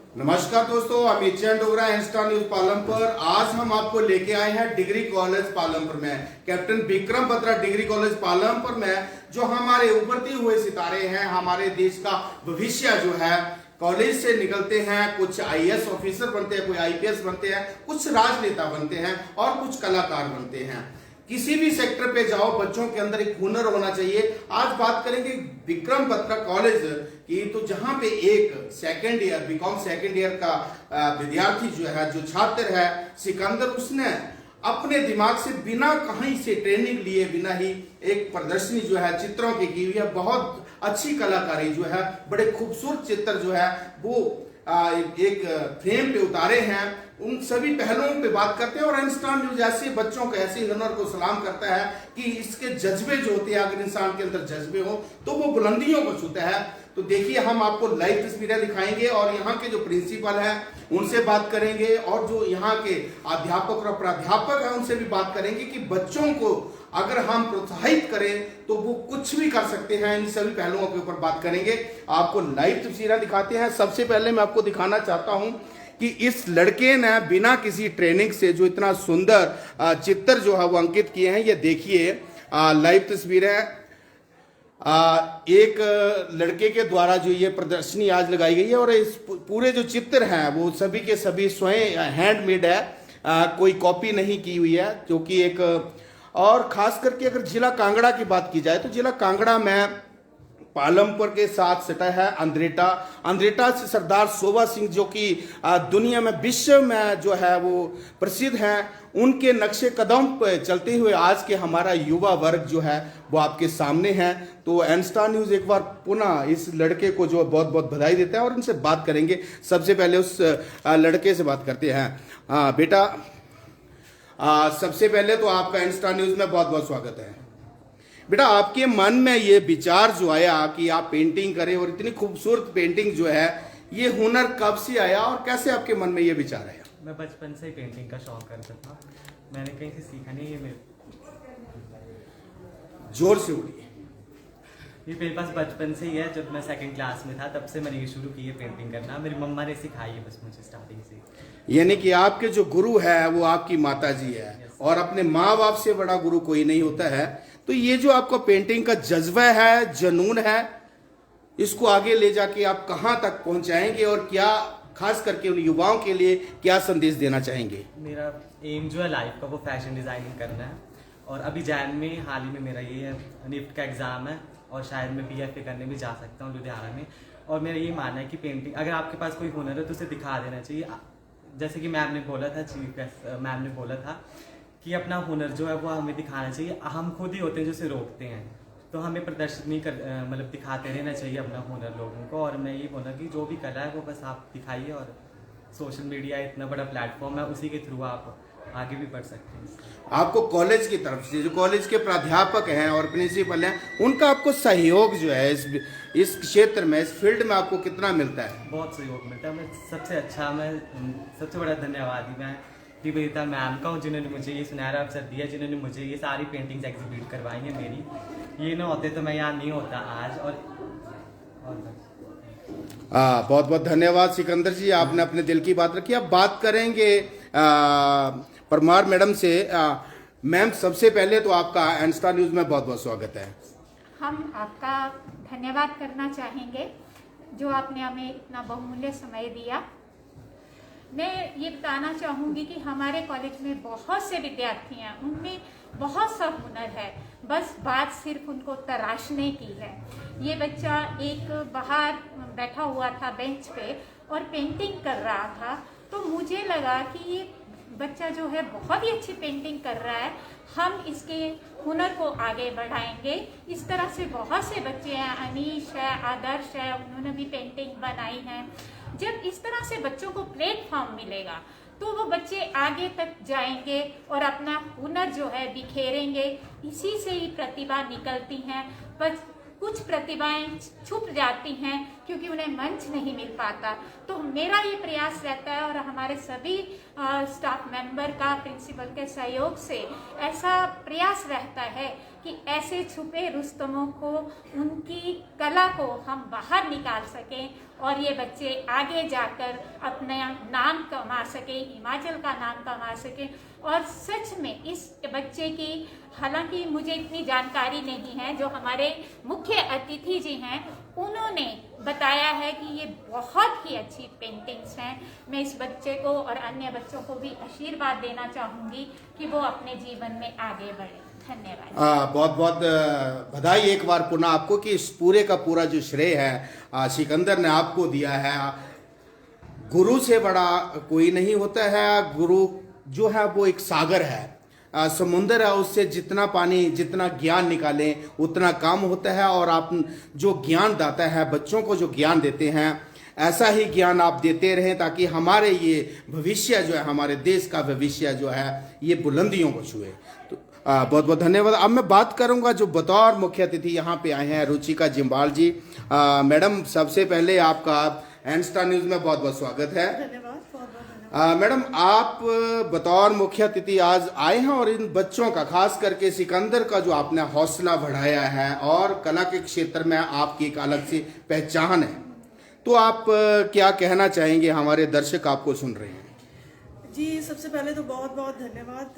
नमस्कार दोस्तों, अमित चंद Dogra Insta news Palampur. आज हम आपको लेके आए हैं डिग्री कॉलेज पालमपुर में, captain Vikram Batra degree college Palampur में, जो हमारे उभरते हुए सितारे हैं, हमारे देश का भविष्य जो है, कॉलेज से निकलते हैं, कुछ आईएएस ऑफिसर बनते हैं, कोई आईपीएस बनते हैं, कुछ राजनेता बनते हैं और कुछ कलाकार बनते हैं। किसी भी सेक्टर पे जाओ, बच्चों के अंदर एक हुनर होना चाहिए। आज बात करेंगे विक्रम बत्रा कॉलेज की, तो जहां पे एक second year BCom second year का विद्यार्थी जो है, जो छात्र है सिकंदर, उसने अपने दिमाग से बिना कहीं से ट्रेनिंग लिए बिना ही एक प्रदर्शनी जो है चित्रों की हुई है। बहुत अच्छी कलाकारी जो है, बड़े खूबसूरत चित्र जो है वो एक फ्रेम पे उतारे हैं। उन सभी पहलुओं पे बात करते हैं और इंस्टा न्यूज ऐसे बच्चों को, ऐसे हुनर को सलाम करता है कि इसके जज्बे जो होते हैं, अगर इंसान के अंदर जज्बे हो तो वो बुलंदियों को छूता है। तो देखिए, हम आपको लाइव तस्वीरें दिखाएंगे और यहाँ के जो प्रिंसिपल हैं उनसे बात करेंगे और जो यहाँ के अध्यापक और प्राध्यापक हैं उनसे भी बात करेंगे कि बच्चों को अगर हम प्रोत्साहित करें तो वो कुछ भी कर सकते हैं। इन सभी पहलुओं के ऊपर बात करेंगे, आपको लाइव तस्वीरें दिखाते हैं। सबसे पहले मैं आपको दिखाना चाहता हूं कि इस लड़के ने बिना किसी ट्रेनिंग से जो इतना सुंदर चित्र जो है वो अंकित किए हैं। ये देखिए लाइव तस्वीरें। एक लड़के के द्वारा जो ये प्रदर्शनी आज लगाई गई है और इस पूरे जो चित्र हैं वो सभी के सभी स्वयं हैंडमेड है, कोई कॉपी नहीं की हुई है। जो कि एक और खास करके अगर जिला कांगड़ा की बात की जाए तो जिला कांगड़ा में पालमपुर के साथ सटा है अंद्रेटा से सरदार सोबा सिंह, जो कि दुनिया में, विश्व में जो है वो प्रसिद्ध हैं। उनके नक्शे कदम पर चलते हुए आज के हमारा युवा वर्ग जो है वो आपके सामने है। तो इंस्टा न्यूज एक बार पुनः इस लड़के को जो बहुत बहुत बधाई देता है और उनसे बात करेंगे। सबसे पहले उस लड़के से बात करते हैं। बेटा, सबसे पहले तो आपका इंस्टा न्यूज में बहुत बहुत स्वागत है। बेटा, आपके मन में ये विचार जो आया कि आप पेंटिंग करें और इतनी खूबसूरत पेंटिंग जो है, ये हुनर कब से आया और कैसे आपके मन में ये विचार आया? मैं बचपन से ही पेंटिंग का शौक करता था। मैंने कहीं से सीखा नहीं, ये मेरे जोर से बोलिए। ये मेरे पास बचपन से ही है। जब मैं सेकंड क्लास में था तब से मैंने ये शुरू की है पेंटिंग करना। मेरी मम्मा ने सिखाई है बस मुझे स्टार्टिंग से। यानी कि आपके जो गुरु है वो आपकी माता जी है और अपने माँ बाप से बड़ा गुरु कोई नहीं होता है। तो ये जो आपका पेंटिंग का जज्बा है, जुनून है, इसको आगे ले जाके आप कहाँ तक पहुंचाएंगे और क्या खास करके उन युवाओं के लिए क्या संदेश देना चाहेंगे? मेरा एम जो है लाइफ का वो फैशन डिज़ाइनिंग करना है। और अभी जैन में हाल ही में मेरा ये है, निफ्ट का एग्ज़ाम है और शायद मैं BFA करने भी जा सकता हूँ लुधियाना में। और मेरा ये मानना है कि पेंटिंग, अगर आपके पास कोई हुनर है तो उसे दिखा देना चाहिए। जैसे कि मैम ने बोला था, चीफ गेस्ट मैम ने बोला था कि अपना हुनर जो है वो हमें दिखाना चाहिए। हम खुद ही होते हैं जो उसे रोकते हैं, तो हमें प्रदर्शनी कर मतलब दिखाते रहना चाहिए अपना हुनर लोगों को। और मैं ये बोला कि जो भी कला है वो बस आप दिखाइए। और सोशल मीडिया इतना बड़ा प्लेटफॉर्म है, उसी के थ्रू आप आगे भी बढ़ सकते हैं। आपको कॉलेज की तरफ से, जो कॉलेज के प्राध्यापक हैं और प्रिंसिपल हैं, उनका आपको सहयोग जो है इस क्षेत्र में, इस फील्ड में आपको कितना मिलता है? बहुत सहयोग मिलता है। मैं सबसे बड़ा धन्यवादी मैं निवेदिता मैम का हूँ, जिन्होंने मुझे ये सुनहरा अवसर दिया, जिन्होंने मुझे ये सारी पेंटिंग्स एग्जीबिट करवाई हैं मेरी। ये ना होते तो मैं यहाँ नहीं होता आज। और बहुत बहुत धन्यवाद सिकंदर जी, आपने अपने दिल की बात रखी। अब बात करेंगे परमार मैडम से। मैम, सबसे पहले तो आपका इंस्टा न्यूज में बहुत बहुत स्वागत है। हम आपका धन्यवाद करना चाहेंगे जो आपने हमें इतना बहुमूल्य समय दिया। मैं ये बताना चाहूँगी कि हमारे कॉलेज में बहुत से विद्यार्थी हैं, उनमें बहुत सा हुनर है, बस बात सिर्फ उनको तराशने की है। ये बच्चा एक बाहर बैठा हुआ था बेंच पे और पेंटिंग कर रहा था, तो मुझे लगा कि ये बच्चा जो है बहुत ही अच्छी पेंटिंग कर रहा है, हम इसके हुनर को आगे बढ़ाएंगे। इस तरह से बहुत से बच्चे हैं, अनीश है, आदर्श है, उन्होंने भी पेंटिंग बनाई है। जब इस तरह से बच्चों को प्लेटफॉर्म मिलेगा तो वो बच्चे आगे तक जाएंगे और अपना हुनर जो है बिखेरेंगे। इसी से ही प्रतिभा निकलती हैं, पर कुछ प्रतिभाएं छुप जाती हैं क्योंकि उन्हें मंच नहीं मिल पाता। तो मेरा ये प्रयास रहता है और हमारे सभी स्टाफ मेंबर का प्रिंसिपल के सहयोग से ऐसा प्रयास रहता है कि ऐसे छुपे रुस्तमों को, उनकी कला को हम बाहर निकाल सकें और ये बच्चे आगे जाकर अपना नाम कमा सकें, हिमाचल का नाम कमा सकें। और सच में इस बच्चे की, हालांकि मुझे इतनी जानकारी नहीं है, जो हमारे मुख्य अतिथि जी हैं उन्होंने बताया है कि ये बहुत ही अच्छी पेंटिंग्स हैं। मैं इस बच्चे को और अन्य बच्चों को भी आशीर्वाद देना चाहूँगी कि वो अपने जीवन में आगे बढ़े। धन्यवाद। बहुत बहुत बधाई एक बार पुनः आपको कि इस पूरे का पूरा जो श्रेय है सिकंदर ने आपको दिया है। गुरु से बड़ा कोई नहीं होता है। गुरु जो है वो एक सागर है, समुंदर है, उससे जितना पानी, जितना ज्ञान निकालें उतना काम होता है। और आप जो ज्ञान दाता है, बच्चों को जो ज्ञान देते हैं, ऐसा ही ज्ञान आप देते रहें ताकि हमारे ये भविष्य जो है, हमारे देश का भविष्य जो है, ये बुलंदियों को छुए। तो बहुत बहुत धन्यवाद। अब मैं बात करूंगा जो बतौर मुख्य अतिथि यहाँ पे आए हैं, रुचिका जिम्बाल जी। मैडम, सबसे पहले आपका एन स्टार न्यूज में बहुत बहुत स्वागत है। धन्यवाद। मैडम, आप बतौर मुख्य अतिथि आज आए हैं और इन बच्चों का, खास करके सिकंदर का जो आपने हौसला बढ़ाया है और कला के क्षेत्र में आपकी एक अलग सी पहचान है, तो आप क्या कहना चाहेंगे? हमारे दर्शक आपको सुन रहे हैं। जी, सबसे पहले तो बहुत बहुत धन्यवाद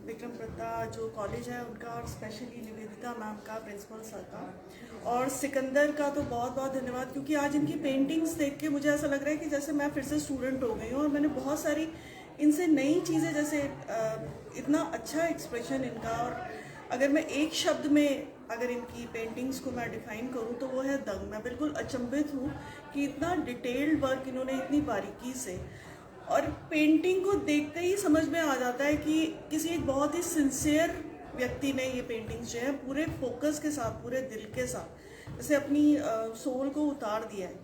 विक्रम प्रता जो कॉलेज है उनका, और स्पेशली निवेदिता मैम का, प्रिंसिपल सर का, और सिकंदर का तो बहुत बहुत धन्यवाद, क्योंकि आज इनकी पेंटिंग्स देख के मुझे ऐसा लग रहा है कि जैसे मैं फिर से स्टूडेंट हो गई हूँ और मैंने बहुत सारी इनसे नई चीज़ें, जैसे इतना अच्छा एक्सप्रेशन इनका। और अगर मैं एक शब्द में अगर इनकी पेंटिंग्स को मैं डिफाइन करूँ तो वो है दंग। मैं बिल्कुल अचंभित हूँ कि इतना डिटेल्ड वर्क इन्होंने इतनी बारीकी से, और पेंटिंग को देखते ही समझ में आ जाता है कि किसी एक बहुत ही सिंसियर व्यक्ति ने ये पेंटिंग्स जो है पूरे फोकस के साथ, पूरे दिल के साथ, जैसे अपनी सोल को उतार दिया है।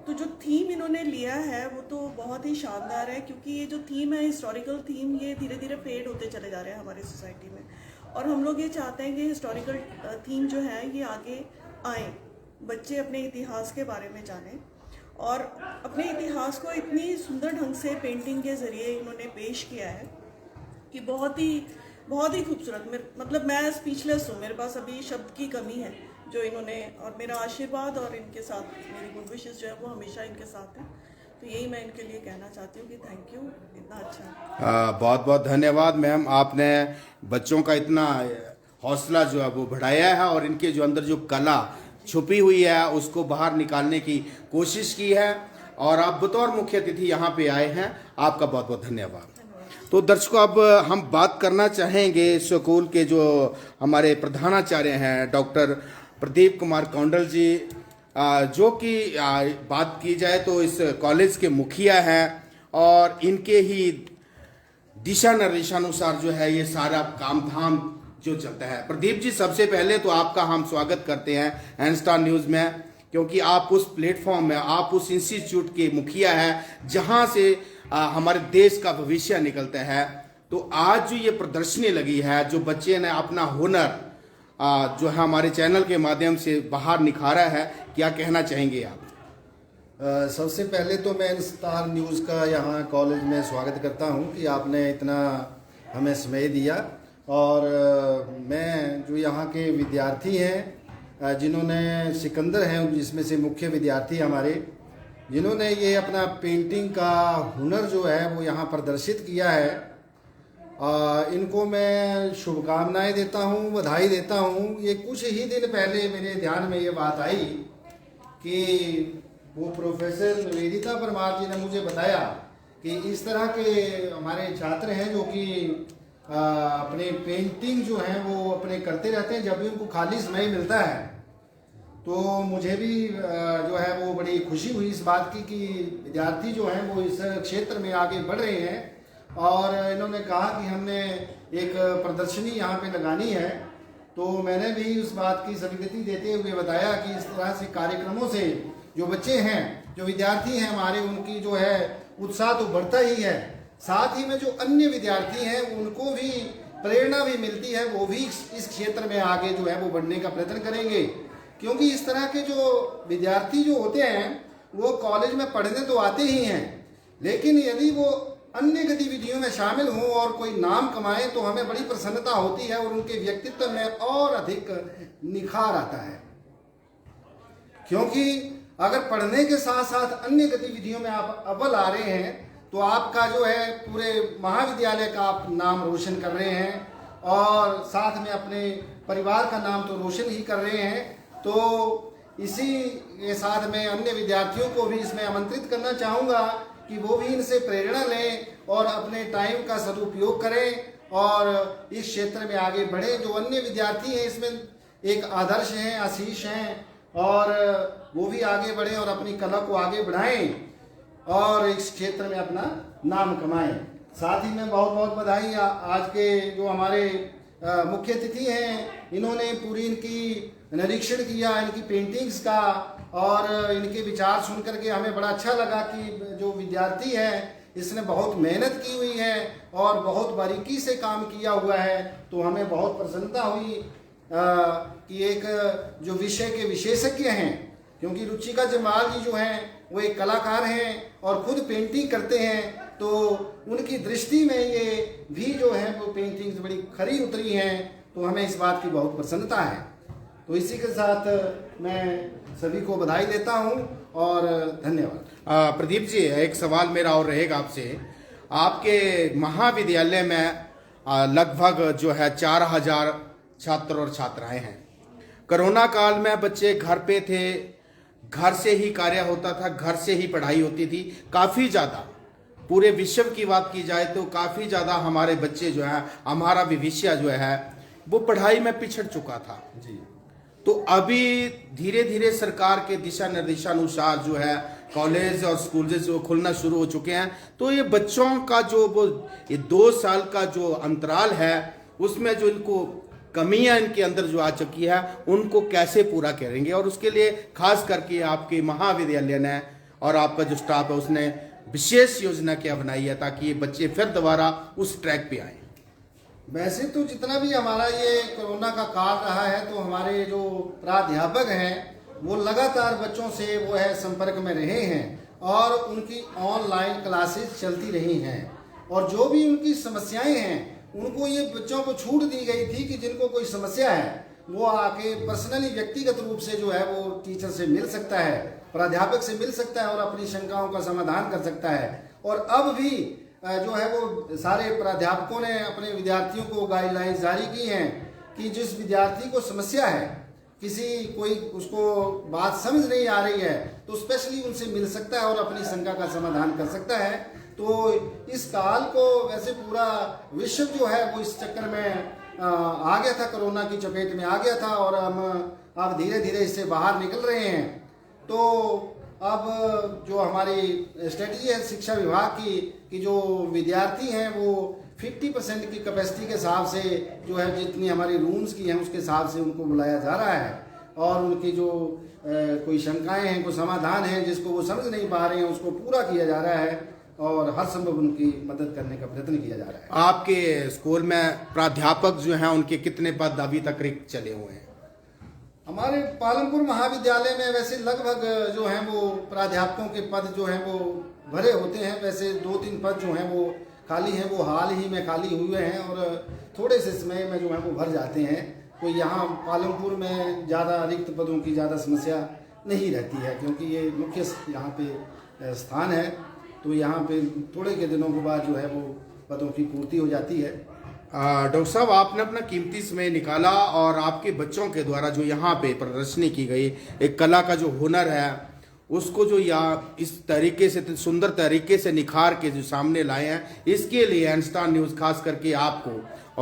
तो जो थीम इन्होंने लिया है वो तो बहुत ही शानदार है, क्योंकि ये जो थीम है, हिस्टोरिकल थीम, ये धीरे धीरे फेड होते चले जा रहे हैं हमारी सोसाइटी में। और हम लोग ये चाहते हैं कि हिस्टोरिकल थीम जो है ये आगे आए, बच्चे अपने इतिहास के बारे में जानें, और अपने इतिहास को इतनी सुंदर ढंग से पेंटिंग के ज़रिए इन्होंने पेश किया है कि बहुत ही खूबसूरत। मतलब मैं स्पीचलेस हूँ, मेरे पास अभी शब्द की कमी है जो इन्होंने, और मेरा आशीर्वाद और इनके साथ मेरी गुड विशेस जो है वो हमेशा इनके साथ है। तो यही मैं इनके लिए कहना चाहती हूँ कि थैंक यू, इतना अच्छा। बहुत बहुत धन्यवाद मैम, आपने बच्चों का इतना हौसला जो है वो बढ़ाया है और इनके जो अंदर जो कला छुपी हुई है उसको बाहर निकालने की कोशिश की है, और आप बतौर मुख्य अतिथि यहाँ पे आए हैं, आपका बहुत बहुत धन्यवाद। तो दर्शकों, अब हम बात करना चाहेंगे स्कूल के जो हमारे प्रधानाचार्य हैं, डॉक्टर प्रदीप कुमार कौंडल जी, जो कि बात की जाए तो इस कॉलेज के मुखिया हैं और इनके ही दिशा निर्देशानुसार जो है ये सारा काम धाम जो चलता है। प्रदीप जी, सबसे पहले तो आपका हम स्वागत करते हैं एन स्टार न्यूज में, क्योंकि आप उस प्लेटफॉर्म में, आप उस इंस्टीट्यूट के मुखिया हैं जहां से हमारे देश का भविष्य निकलता है। तो आज जो ये प्रदर्शनी लगी है, जो बच्चे ने अपना हुनर जो है हमारे चैनल के माध्यम से बाहर निखारा है, क्या कहना चाहेंगे आप? सबसे पहले तो मैं एन स्टार न्यूज़ का यहाँ कॉलेज में स्वागत करता हूँ कि आपने इतना हमें समय दिया। और मैं जो यहाँ के विद्यार्थी हैं, जिन्होंने सिकंदर हैं जिसमें से मुख्य विद्यार्थी हमारे, जिन्होंने ये अपना पेंटिंग का हुनर जो है वो यहाँ प्रदर्शित किया है, इनको मैं शुभकामनाएं देता हूँ, बधाई देता हूँ। ये कुछ ही दिन पहले मेरे ध्यान में ये बात आई कि वो प्रोफेसर निवेदिता परमार जी ने मुझे बताया कि इस तरह के हमारे छात्र हैं जो कि अपने पेंटिंग जो है वो अपने करते रहते हैं जब भी उनको खाली समय मिलता है। तो मुझे भी जो है वो बड़ी खुशी हुई इस बात की कि विद्यार्थी जो हैं वो इस क्षेत्र में आगे बढ़ रहे हैं। और इन्होंने कहा कि हमने एक प्रदर्शनी यहाँ पे लगानी है, तो मैंने भी उस बात की स्वीकृति देते हुए बताया कि इस तरह से कार्यक्रमों से जो बच्चे हैं, जो विद्यार्थी हैं हमारे, उनकी जो है उत्साह तो बढ़ता ही है, साथ ही में जो अन्य विद्यार्थी हैं उनको भी प्रेरणा भी मिलती है, वो भी इस क्षेत्र में आगे जो है वो बढ़ने का प्रयत्न करेंगे। क्योंकि इस तरह के जो विद्यार्थी जो होते हैं वो कॉलेज में पढ़ने तो आते ही हैं, लेकिन यदि वो अन्य गतिविधियों में शामिल हों और कोई नाम कमाएं तो हमें बड़ी प्रसन्नता होती है और उनके व्यक्तित्व में और अधिक निखार आता है। क्योंकि अगर पढ़ने के साथ साथ अन्य गतिविधियों में आप अव्वल आ रहे हैं तो आपका जो है पूरे महाविद्यालय का आप नाम रोशन कर रहे हैं और साथ में अपने परिवार का नाम तो रोशन ही कर रहे हैं। तो इसी के साथ में अन्य विद्यार्थियों को भी इसमें आमंत्रित करना चाहूँगा कि वो भी इनसे प्रेरणा लें और अपने टाइम का सदुपयोग करें और इस क्षेत्र में आगे बढ़ें। जो अन्य विद्यार्थी हैं इसमें एक आदर्श हैं, आशीष हैं, और वो भी आगे बढ़ें और अपनी कला को आगे बढ़ाएं और इस क्षेत्र में अपना नाम कमाएं। साथ ही में बहुत बहुत बधाई आज के जो हमारे मुख्य अतिथि हैं, इन्होंने पूरी इनकी निरीक्षण किया इनकी पेंटिंग्स का और इनके विचार सुन करके हमें बड़ा अच्छा लगा कि जो विद्यार्थी है इसने बहुत मेहनत की हुई है और बहुत बारीकी से काम किया हुआ है। तो हमें बहुत प्रसन्नता हुई कि एक जो विषय के विशेषज्ञ हैं, क्योंकि रुचिका जमाल जी जो हैं वो एक कलाकार हैं और खुद पेंटिंग करते हैं, तो उनकी दृष्टि में ये भी जो है वो पेंटिंग्स बड़ी खरी उतरी हैं। तो हमें इस बात की बहुत प्रसन्नता है। तो इसी के साथ मैं सभी को बधाई देता हूं और धन्यवाद। प्रदीप जी, एक सवाल मेरा और रहेगा आपसे। आपके महाविद्यालय में लगभग जो है 4000 छात्र और छात्राएं हैं। कोरोना काल में बच्चे घर पे थे, घर से ही कार्य होता था, घर से ही पढ़ाई होती थी। काफ़ी ज़्यादा पूरे विश्व की बात की जाए तो काफ़ी ज़्यादा हमारे बच्चे जो है, हमारा भविष्य जो है वो पढ़ाई में पिछड़ चुका था जी। तो अभी धीरे धीरे सरकार के दिशा निर्देशानुसार जो है कॉलेज और स्कूल जो खुलना शुरू हो चुके हैं। तो ये बच्चों का जो वो ये 2 साल का जो अंतराल है उसमें जो इनको कमियां इनके अंदर जो आ चुकी है उनको कैसे पूरा करेंगे, और उसके लिए खास करके आपके महाविद्यालय ने और आपका जो स्टाफ है उसने विशेष योजना क्या बनाई है ताकि ये बच्चे फिर दोबारा उस ट्रैक पे आए। वैसे तो जितना भी हमारा ये कोरोना का काल रहा है तो हमारे जो प्राध्यापक हैं वो लगातार बच्चों से वो है संपर्क में रहे हैं और उनकी ऑनलाइन क्लासेस चलती रही हैं, और जो भी उनकी समस्याएं हैं उनको ये बच्चों को छूट दी गई थी कि जिनको कोई समस्या है वो आके पर्सनली व्यक्तिगत रूप से जो है वो टीचर से मिल सकता है, प्राध्यापक से मिल सकता है और अपनी शंकाओं का समाधान कर सकता है। और अब भी जो है वो सारे प्राध्यापकों ने अपने विद्यार्थियों को गाइडलाइंस जारी की हैं कि जिस विद्यार्थी को समस्या है, किसी कोई उसको बात समझ नहीं आ रही है तो स्पेशली उनसे मिल सकता है और अपनी शंका का समाधान कर सकता है। तो इस काल को वैसे पूरा विश्व जो है वो इस चक्कर में आ गया था, कोरोना की चपेट में आ गया था, और हम अब धीरे धीरे इससे बाहर निकल रहे हैं। तो अब जो हमारी स्ट्रेटजी है शिक्षा विभाग की कि जो विद्यार्थी हैं वो 50% की कैपेसिटी के हिसाब से जो है जितनी हमारी रूम्स की हैं उसके हिसाब से उनको बुलाया जा रहा है और उनकी जो कोई शंकाएं हैं, कोई समाधान है जिसको वो समझ नहीं पा रहे हैं उसको पूरा किया जा रहा है और हर संभव उनकी मदद करने का प्रयत्न किया जा रहा है। आपके स्कूल में प्राध्यापक जो हैं उनके कितने पद अभी तक रिक्त चले हुए हैं? हमारे पालमपुर महाविद्यालय में वैसे लगभग जो हैं वो प्राध्यापकों के पद जो हैं वो भरे होते हैं। वैसे 2-3 पद जो हैं वो खाली हैं, वो हाल ही में खाली हुए हैं और थोड़े से समय में जो है वो भर जाते हैं। तो यहाँ पालमपुर में ज़्यादा रिक्त पदों की ज़्यादा समस्या नहीं रहती है क्योंकि ये मुख्य यहाँ पे स्थान है। तो यहाँ पे थोड़े के दिनों के बाद जो है वो पदों की पूर्ति हो जाती है। डॉक्टर साहब, आपने अपना कीमती समय निकाला और आपके बच्चों के द्वारा जो यहाँ पे प्रदर्शनी की गई एक कला का जो हुनर है उसको जो यहाँ इस तरीके से सुंदर तरीके से निखार के जो सामने लाए हैं, इसके लिए हिंदुस्तान न्यूज़ खास करके आपको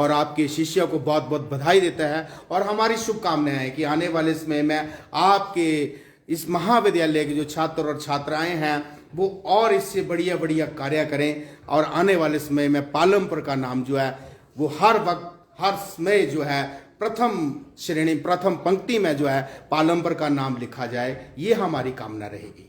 और आपके शिष्यों को बहुत बहुत बधाई देता है और हमारी शुभकामनाएं हैं कि आने वाले समय में आपके इस महाविद्यालय के जो छात्र और छात्राएं हैं वो और इससे बढ़िया बढ़िया कार्य करें और आने वाले समय में पालमपुर का नाम जो है वो हर वक्त हर समय जो है प्रथम श्रेणी प्रथम पंक्ति में जो है पालमपुर का नाम लिखा जाए, ये हमारी कामना रहेगी।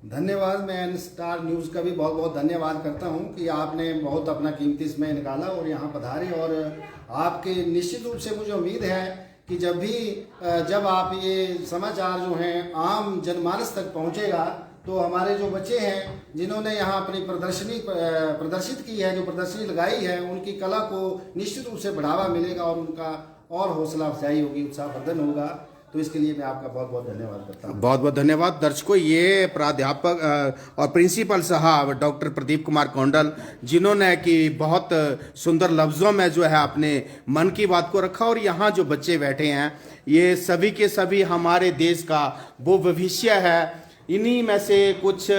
धन्यवाद। मैं स्टार न्यूज़ का भी बहुत बहुत धन्यवाद करता हूं कि आपने बहुत अपना कीमती समय निकाला और यहां पधारे, और आपके निश्चित रूप से मुझे उम्मीद है कि जब आप ये समाचार जो हैं आम जनमानस तक पहुंचेगा तो हमारे जो बच्चे हैं जिन्होंने यहाँ अपनी प्रदर्शित की है, जो प्रदर्शनी लगाई है, उनकी कला को निश्चित रूप से बढ़ावा मिलेगा और उनका और हौसला अफजाई होगी, उत्साहवर्धन होगा। तो इसके लिए मैं आपका बहुत बहुत धन्यवाद करता हूँ। बहुत बहुत धन्यवाद दर्शकों। ये प्राध्यापक और प्रिंसिपल साहब डॉक्टर प्रदीप कुमार कौंडल, जिन्होंने कि बहुत सुंदर लफ्ज़ों में जो है अपने मन की बात को रखा। और यहाँ जो बच्चे बैठे हैं ये सभी के सभी हमारे देश का वो भविष्य है। इन्हीं में से कुछ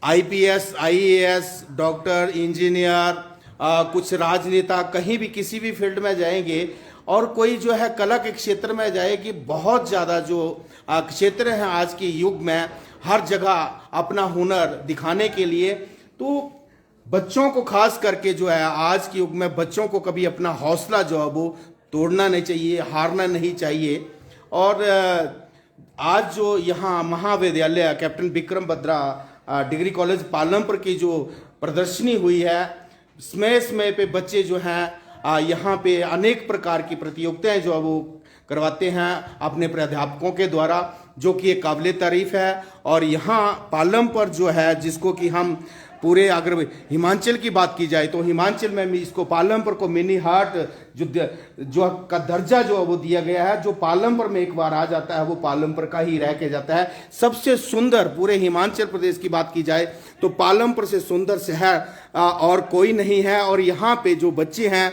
IPS, IAS, डॉक्टर, इंजीनियर, कुछ राजनेता कहीं भी किसी भी फील्ड में जाएंगे, और कोई जो है कला के क्षेत्र में जाएगी। बहुत ज़्यादा जो क्षेत्र हैं आज के युग में, हर जगह अपना हुनर दिखाने के लिए। तो बच्चों को खास करके जो है आज के युग में बच्चों को कभी अपना हौसला जो है वो तोड़ना नहीं चाहिए, हारना नहीं चाहिए। और आज जो यहाँ महाविद्यालय captain Bikram Batra degree college Palampur की जो प्रदर्शनी हुई है, समय पे बच्चे जो हैं यहाँ पे अनेक प्रकार की प्रतियोगिताएं जो है वो करवाते हैं अपने प्राध्यापकों के द्वारा, जो कि एक काबिले तारीफ है। और यहाँ पालमपुर जो है, जिसको कि हम पूरे अगर हिमाचल की बात की जाए तो हिमाचल में इसको पालमपुर को मिनी हार्ट जो का दर्जा जो है वो दिया गया है। जो पालमपुर में एक बार आ जाता है वो पालमपुर का ही रह के जाता है। सबसे सुंदर पूरे हिमाचल प्रदेश की बात की जाए तो पालमपुर से सुंदर शहर और कोई नहीं है। और यहाँ पे जो बच्चे हैं,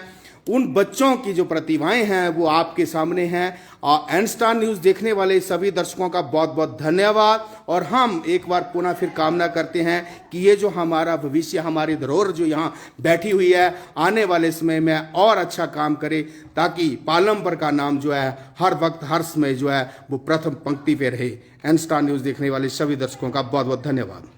उन बच्चों की जो प्रतिभाएं हैं वो आपके सामने हैं। और एन स्टार न्यूज़ देखने वाले सभी दर्शकों का बहुत बहुत धन्यवाद। और हम एक बार पुनः फिर कामना करते हैं कि ये जो हमारा भविष्य, हमारी धरोहर जो यहाँ बैठी हुई है, आने वाले समय में और अच्छा काम करे, ताकि पालमपुर का नाम जो है हर वक्त हर समय जो है वो प्रथम पंक्ति पे रहे। एन स्टार न्यूज़ देखने वाले सभी दर्शकों का बहुत बहुत धन्यवाद।